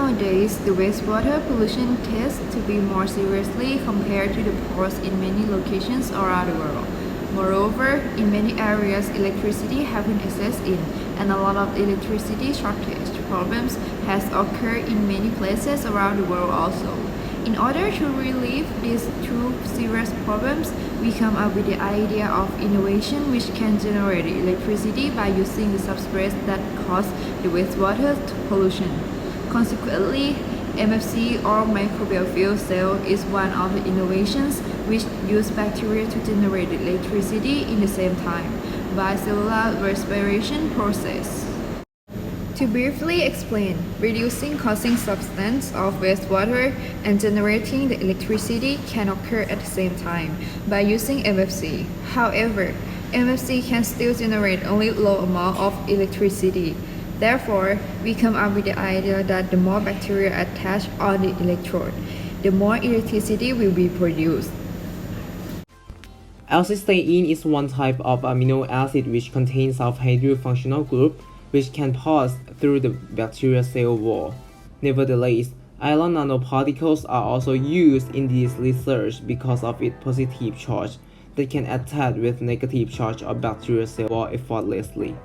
Nowadays, the wastewater pollution tends to be more seriously compared to the ports in many locations around the world. Moreover, in many areas, electricity has been accessed in, and a lot of electricity shortage problems has occurred in many places around the world also. In order to relieve these two serious problems, we come up with the idea of innovation which can generate electricity by using the substrate that cause the wastewater pollution. Consequently, MFC or microbial fuel cell is one of the innovations which use bacteria to generate electricity in the same time by cellular respiration process. To briefly explain, reducing causing substance of wastewater and generating the electricity can occur at the same time by using MFC. However, MFC can still generate only low amount of electricity. Therefore, we come up with the idea that the more bacteria attach on the electrode, the more electricity will be produced. L-cysteine is one type of amino acid which contains a hydrofunctional group which can pass through the bacterial cell wall. Nevertheless, iron nanoparticles are also used in this research because of its positive charge that can attach with negative charge of bacterial cell wall effortlessly.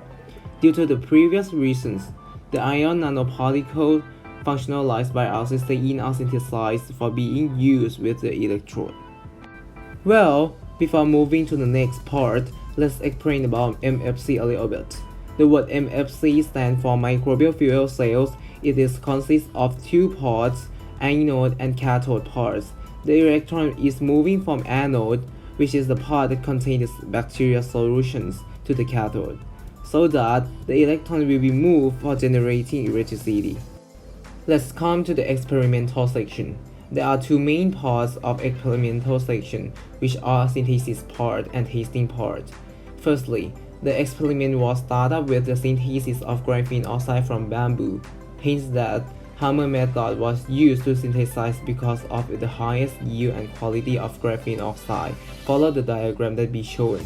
Due to the previous reasons, the iron nanoparticles functionalized by L-cysteine are synthesized for being used with the electrode. Well, before moving to the next part, let's explain about MFC a little bit. The word MFC stands for microbial fuel cells. It consists of two parts, anode and cathode parts. The electron is moving from anode, which is the part that contains bacterial solutions, to the cathode, so that the electron will be moved for generating electricity. Let's come to the experimental section. There are two main parts of experimental section, which are synthesis part and testing part. Firstly, the experiment was started with the synthesis of graphene oxide from bamboo. Hence that hammer method was used to synthesize because of the highest yield and quality of graphene oxide. Follow the diagram that be shown.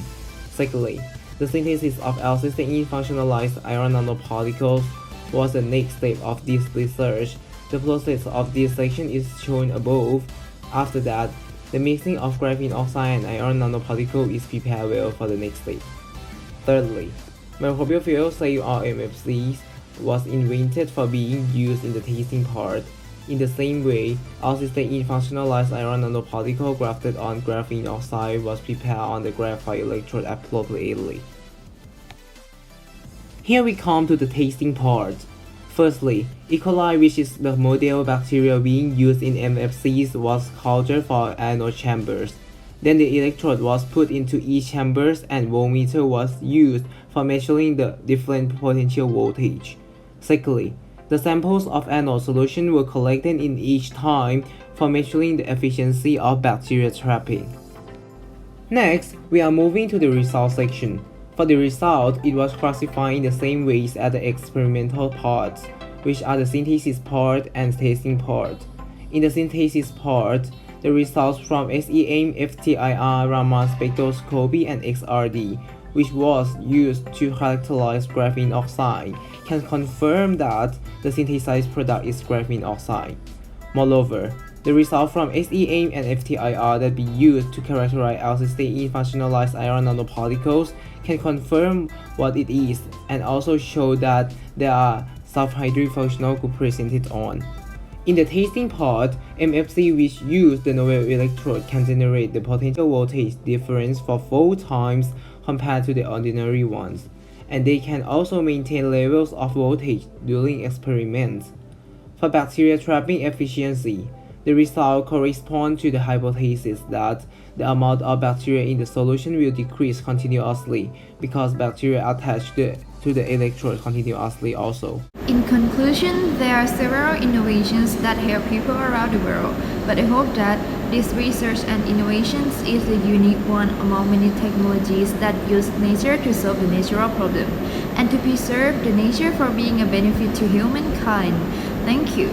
Secondly, the synthesis of L-cysteine functionalized iron nanoparticles was the next step of this research. The process of this section is shown above. After that, the mixing of graphene oxide and iron nanoparticle is prepared well for the next step. Thirdly, microbial fuel cell or MFCs was invented for being used in the testing part. In the same way, L-cysteine functionalized iron nanoparticle grafted on graphene oxide was prepared on the graphite electrode appropriately. Here we come to the testing part. Firstly, E. coli, which is the model bacteria being used in MFCs, was cultured for anode chambers. Then the electrode was put into each chambers and voltmeter was used for measuring the different potential voltage. Secondly, the samples of anode solution were collected in each time for measuring the efficiency of bacteria trapping. Next, we are moving to the result section. For the result, it was classified in the same ways as the experimental parts, which are the synthesis part and testing part. In the synthesis part, the results from SEM, FTIR, Raman spectroscopy, and XRD, which was used to characterize graphene oxide, can confirm that the synthesized product is graphene oxide. Moreover, the results from SEM and FTIR that be used to characterize L-cysteine functionalized iron nanoparticles can confirm what it is and also show that there are self-hydrofunctional group presented on. In the testing part, MFC which use the novel electrode can generate the potential voltage difference for 4 times compared to the ordinary ones, and they can also maintain levels of voltage during experiments. For bacteria trapping efficiency, the result corresponds to the hypothesis that the amount of bacteria in the solution will decrease continuously because bacteria attach to the electrode continuously also. In conclusion, there are several innovations that help people around the world, but I hope that this research and innovations is a unique one among many technologies that use nature to solve the natural problem and to preserve the nature for being a benefit to humankind. Thank you.